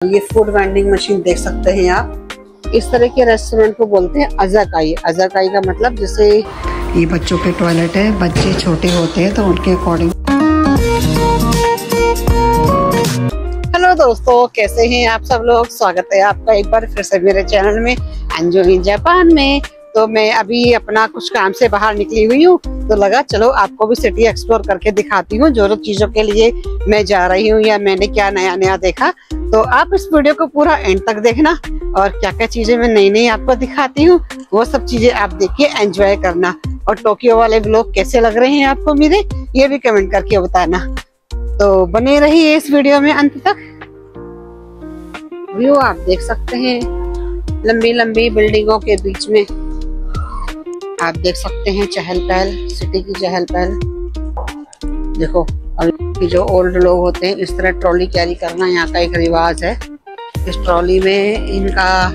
ये food vending machine देख सकते हैं आप। इस तरह के रेस्टोरेंट को बोलते हैं अज़ाकाई। अज़ाकाई का मतलब जैसे ये बच्चों के टॉयलेट है, बच्चे छोटे होते हैं तो उनके अकॉर्डिंग। हेलो दोस्तों, कैसे हैं आप सब लोग। स्वागत है आपका एक बार फिर से मेरे चैनल में एंजो इन जापान में। तो मैं अभी अपना कुछ काम से बाहर निकली हुई हूँ, तो लगा चलो आपको भी सिटी एक्सप्लोर करके दिखाती हूँ जो चीजों के लिए मैं जा रही हूँ या मैंने क्या नया नया देखा। तो आप इस वीडियो को पूरा एंड तक देखना और क्या क्या चीजें मैं नई नई आपको दिखाती हूँ वो सब चीजें आप देखिए, एंजॉय करना। और टोक्यो वाले व्लॉग कैसे लग रहे हैं आपको मेरे, ये भी कमेंट करके बताना। तो बने रहिए इस वीडियो में अंत तक। व्यू आप देख सकते हैं, लंबी लंबी बिल्डिंगों के बीच में आप देख सकते हैं चहल पहल, सिटी की चहल पहल। देखो अभी जो ओल्ड लोग होते हैं इस तरह ट्रॉली कैरी करना यहाँ का एक रिवाज है। इस ट्रॉली में इनका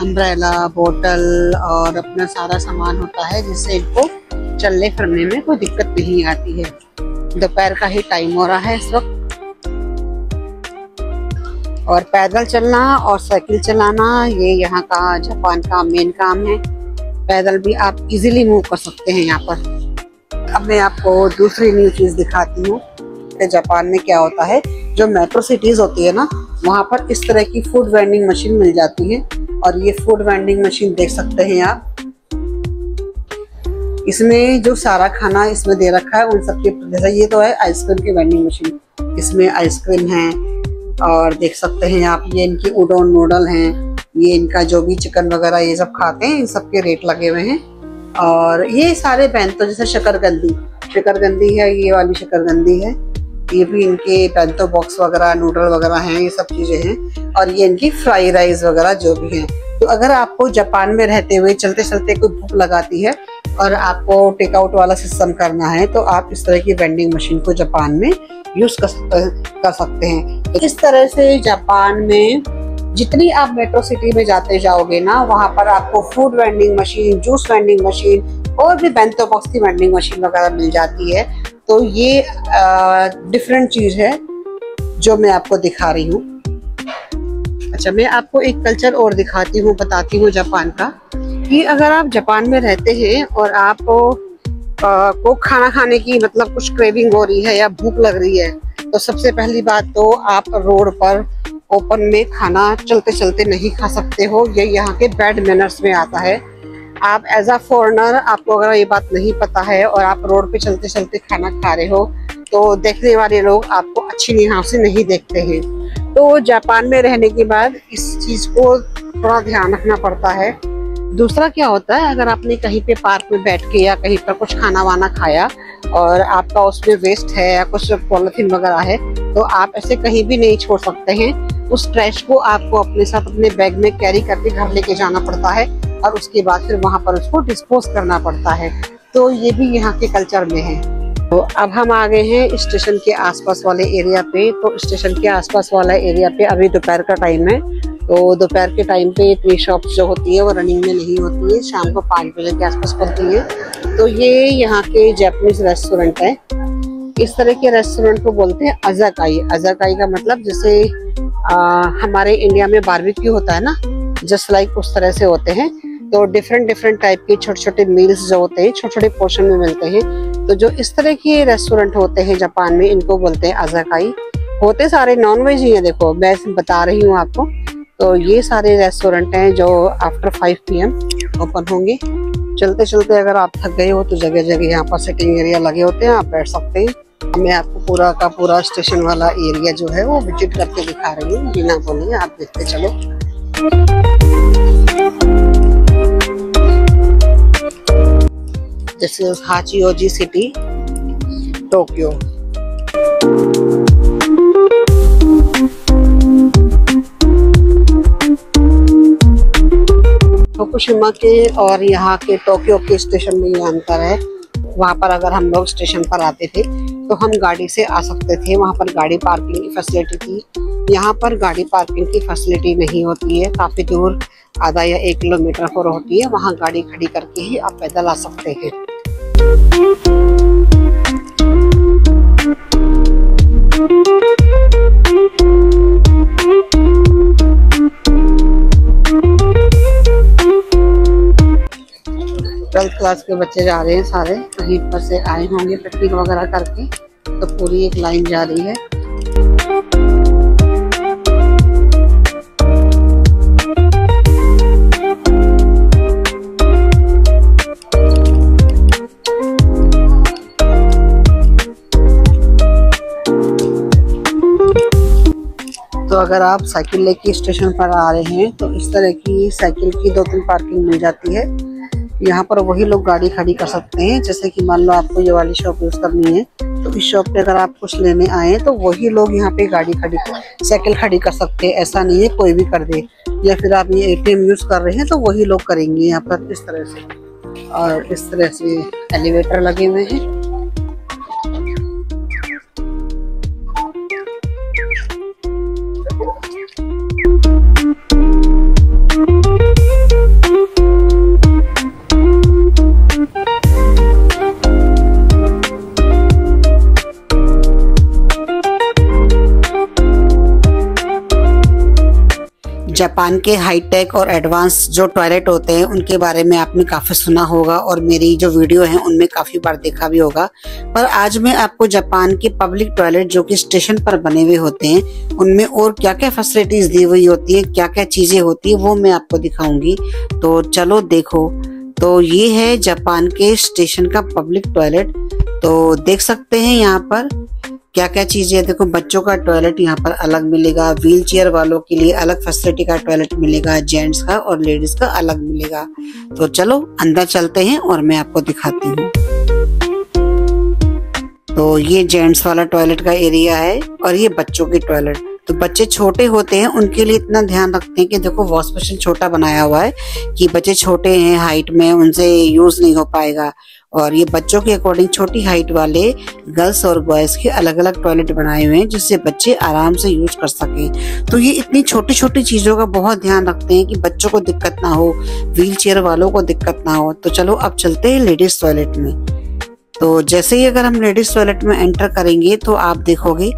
अम्ब्रेला, बोतल और अपना सारा सामान होता है जिससे इनको चलने फिरने में कोई दिक्कत नहीं आती है। दोपहर का ही टाइम हो रहा है इस वक्त और पैदल चलना और साइकिल चलाना ये यहाँ का जापान का मेन काम है। पैदल भी आप इजीली मूव कर सकते हैं यहाँ पर। अब मैं आपको दूसरी न्यू चीज दिखाती हूँ कि जापान में क्या होता है। जो मेट्रो सिटीज होती है ना, वहाँ पर इस तरह की फूड वेंडिंग मशीन मिल जाती है। और ये फूड वेंडिंग मशीन देख सकते हैं आप। इसमें जो सारा खाना इसमें दे रखा है उन सबके, जैसा ये तो है आइसक्रीम की वेंडिंग मशीन, इसमें आइसक्रीम है और देख सकते हैं आप ये इनकी उडोन नूडल हैं, ये इनका जो भी चिकन वगैरह ये सब खाते हैं इन सब के रेट लगे हुए हैं। और ये सारे बेंतो जैसे शकरकंदी है, ये वाली शकरकंदी है, ये भी इनके बेंतो बॉक्स वगैरह नूडल वगैरह हैं, ये सब चीजें हैं। और ये इनकी फ्राई राइस वगैरह जो भी हैं। तो अगर आपको जापान में रहते हुए चलते चलते कोई भूख लगाती है और आपको टेक आउट वाला सिस्टम करना है तो आप इस तरह की वेंडिंग मशीन को जापान में यूज कर सकते हैं। इस तरह से जापान में जितनी आप मेट्रो सिटी में जाते जाओगे ना, वहाँ पर आपको food vending machine, juice vending machine और भी बेंतो बॉक्स की वेंडिंग मशीन वगैरह मिल जाती है। तो ये डिफरेंट चीज है जो मैं आपको दिखा रही हूँ। अच्छा, मैं आपको एक कल्चर और दिखाती हूँ, बताती हूँ जापान का, कि अगर आप जापान में रहते हैं और आपको खाना खाने की मतलब कुछ क्रेविंग हो रही है या भूख लग रही है, तो सबसे पहली बात तो आप रोड पर ओपन में खाना चलते चलते नहीं खा सकते हो। ये यहाँ के बैड मैनर्स में आता है। आप एज अ फॉरेनर, आपको अगर ये बात नहीं पता है और आप रोड पे चलते चलते खाना खा रहे हो तो देखने वाले लोग आपको अच्छी निगाह से नहीं देखते हैं। तो जापान में रहने के बाद इस चीज को थोड़ा ध्यान रखना पड़ता है। दूसरा क्या होता है, अगर आपने कहीं पे पार्क में बैठ के या कहीं पर कुछ खाना वाना खाया और आपका उसमें वेस्ट है या कुछ पॉलिथीन वगैरह है, तो आप ऐसे कहीं भी नहीं छोड़ सकते हैं। उस ट्रैश को आपको अपने साथ अपने बैग में कैरी करके घर लेके जाना पड़ता है और उसके बाद फिर वहां पर उसको डिस्पोज करना पड़ता है। तो ये भी यहाँ के कल्चर में है। तो अब हम आ गए हैं स्टेशन के आसपास वाले एरिया पे। तो स्टेशन के आसपास वाला एरिया पे अभी दोपहर का टाइम है। तो दोपहर के टाइम पे इतनी शॉप्स जो होती है वो रनिंग में नहीं होती है, शाम को 5 बजे के आसपास खुलती है। तो ये यहाँ के जापानीज रेस्टोरेंट है। इस तरह के रेस्टोरेंट को बोलते हैं अज़ाकाई। अज़ाकाई का मतलब जैसे हमारे इंडिया में बारबेक्यू होता है ना, जस्ट लाइक उस तरह से होते हैं। तो डिफरेंट टाइप के छोटे छोटे मील्स जो होते हैं छोटे छोटे पोर्शन में मिलते हैं। तो जो इस तरह के रेस्टोरेंट होते हैं जापान में, इनको बोलते हैं अज़ाकाई। होते सारे नॉनवेज ही है, देखो मैं बता रही हूँ आपको। तो ये सारे रेस्टोरेंट हैं जो आफ्टर 5 PM ओपन होंगे। चलते चलते अगर आप थक गए हो तो जगह जगह यहाँ पर सिटिंग एरिया लगे होते हैं, आप बैठ सकते हैं। मैं आपको पूरा का पूरा स्टेशन वाला एरिया जो है वो विजिट करके दिखा रही हूँ, बिना बोलिए आप देखते चलो। This is Hachioji city, Tokyo. Fukushima के और यहाँ के टोक्यो के स्टेशन में ये अंतर है। वहाँ पर अगर हम लोग स्टेशन पर आते थे तो हम गाड़ी से आ सकते थे, वहाँ पर गाड़ी पार्किंग की फैसिलिटी थी। यहाँ पर गाड़ी पार्किंग की फैसिलिटी नहीं होती है, काफी दूर आधा या 1 किलोमीटर पर होती है। वहाँ गाड़ी खड़ी करके ही आप पैदल आ सकते हैं। क्लास के बच्चे जा रहे हैं सारे, कहीं पर से आए होंगे पिकनिक वगैरह करके, तो पूरी एक लाइन जा रही है। तो अगर आप साइकिल लेके स्टेशन पर आ रहे हैं तो इस तरह की साइकिल की 2-3 पार्किंग मिल जाती है। यहाँ पर वही लोग गाड़ी खड़ी कर सकते हैं। जैसे कि मान लो आपको ये वाली शॉप यूज करनी है, तो इस शॉप पे अगर आप कुछ लेने आए तो वही लोग यहाँ पे गाड़ी खड़ी साइकिल खड़ी कर सकते हैं। ऐसा नहीं है कोई भी कर दे, या फिर आप ये ATM यूज कर रहे हैं तो वही लोग करेंगे यहाँ पर इस तरह से। और इस तरह से एलिवेटर लगे हुए हैं। जापान के हाईटेक और एडवांस जो टॉयलेट होते हैं उनके बारे में आपने काफी सुना होगा और मेरी जो वीडियो है उनमें काफी बार देखा भी होगा। पर आज मैं आपको जापान के पब्लिक टॉयलेट जो कि स्टेशन पर बने हुए होते हैं उनमें और क्या क्या फैसिलिटीज दी हुई होती है, क्या क्या चीजें होती है, वो मैं आपको दिखाऊंगी। तो चलो देखो। तो ये है जापान के स्टेशन का पब्लिक टॉयलेट। तो देख सकते हैं यहाँ पर क्या क्या चीजें। देखो, बच्चों का टॉयलेट यहाँ पर अलग मिलेगा, व्हील चेयर वालों के लिए अलग फैसिलिटी का टॉयलेट मिलेगा, जेंट्स का और लेडीज का अलग मिलेगा। तो चलो अंदर चलते हैं और मैं आपको दिखाती हूँ। तो ये जेंट्स वाला टॉयलेट का एरिया है और ये बच्चों की टॉयलेट। तो बच्चे छोटे होते हैं उनके लिए इतना ध्यान रखते हैं कि देखो वॉश बेसिन छोटा बनाया हुआ है कि बच्चे छोटे हैं हाइट में, उनसे यूज नहीं हो पाएगा। और ये बच्चों के अकॉर्डिंग छोटी हाइट वाले गर्ल्स और बॉयज के अलग अलग टॉयलेट बनाए हुए हैं जिससे बच्चे आराम से यूज कर सकें। तो ये इतनी छोटी छोटी चीजों का बहुत ध्यान रखते हैं कि बच्चों को दिक्कत ना हो, व्हील चेयर वालों को दिक्कत ना हो। तो चलो अब चलते हैं लेडीज टॉयलेट में। तो जैसे ही अगर हम लेडीज टॉयलेट में एंटर करेंगे तो आप देखोगे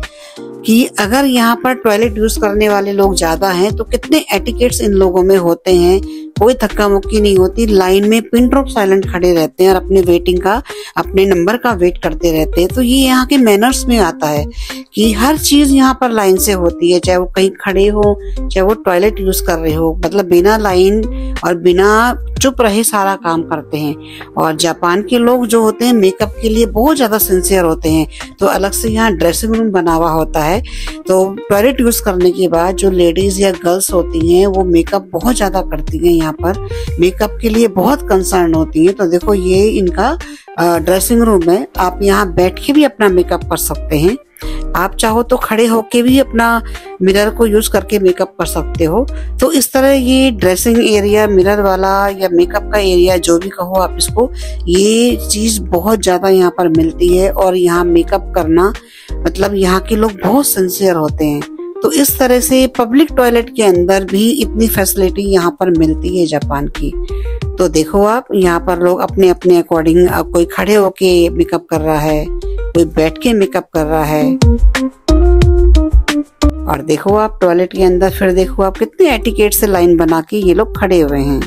कि अगर यहाँ पर टॉयलेट यूज करने वाले लोग ज्यादा हैं तो कितने एटिकेट्स इन लोगों में होते हैं। कोई धक्का मुक्की नहीं होती, लाइन में पिन ड्रॉप साइलेंट खड़े रहते हैं और अपने वेटिंग का, अपने नंबर का वेट करते रहते हैं। तो ये यहाँ के मैनर्स में आता है कि हर चीज यहाँ पर लाइन से होती है, चाहे वो कहीं खड़े हो चाहे वो टॉयलेट यूज कर रहे हो, मतलब बिना लाइन और बिना चुप रहे सारा काम करते हैं। और जापान के लोग जो होते हैं मेकअप के लिए बहुत ज्यादा सिंसियर होते हैं। तो अलग से यहाँ ड्रेसिंग रूम बना हुआ होता है। तो टॉयलेट यूज करने के बाद जो लेडीज या गर्ल्स होती हैं वो मेकअप बहुत ज्यादा करती हैं, यहाँ पर मेकअप के लिए बहुत कंसर्न होती हैं। तो देखो ये इनका ड्रेसिंग रूम है। आप यहाँ बैठ के भी अपना मेकअप कर सकते हैं, आप चाहो तो खड़े होके भी अपना मिरर को यूज करके मेकअप कर सकते हो। तो इस तरह ये ड्रेसिंग एरिया, मिरर वाला या मेकअप का एरिया जो भी कहो आप इसको, ये चीज बहुत ज्यादा यहाँ पर मिलती है। और यहाँ मेकअप करना मतलब यहाँ के लोग बहुत सिंसियर होते हैं। तो इस तरह से पब्लिक टॉयलेट के अंदर भी इतनी फैसिलिटी यहाँ पर मिलती है जापान की। तो देखो आप, यहाँ पर लोग अपने अपने अकॉर्डिंग, कोई खड़े होके मेकअप कर रहा है, कोई बैठ के मेकअप कर रहा है। और देखो आप टॉयलेट के अंदर फिर देखो आप कितने एटिकेट से लाइन बना के ये लोग खड़े हुए हैं।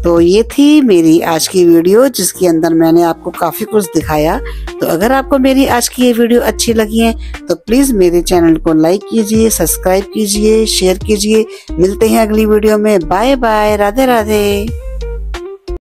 तो ये थी मेरी आज की वीडियो जिसके अंदर मैंने आपको काफी कुछ दिखाया। तो अगर आपको मेरी आज की ये वीडियो अच्छी लगी है तो प्लीज मेरे चैनल को लाइक कीजिए, सब्सक्राइब कीजिए, शेयर कीजिए। मिलते हैं अगली वीडियो में। Bye bye, Radhe Radhe.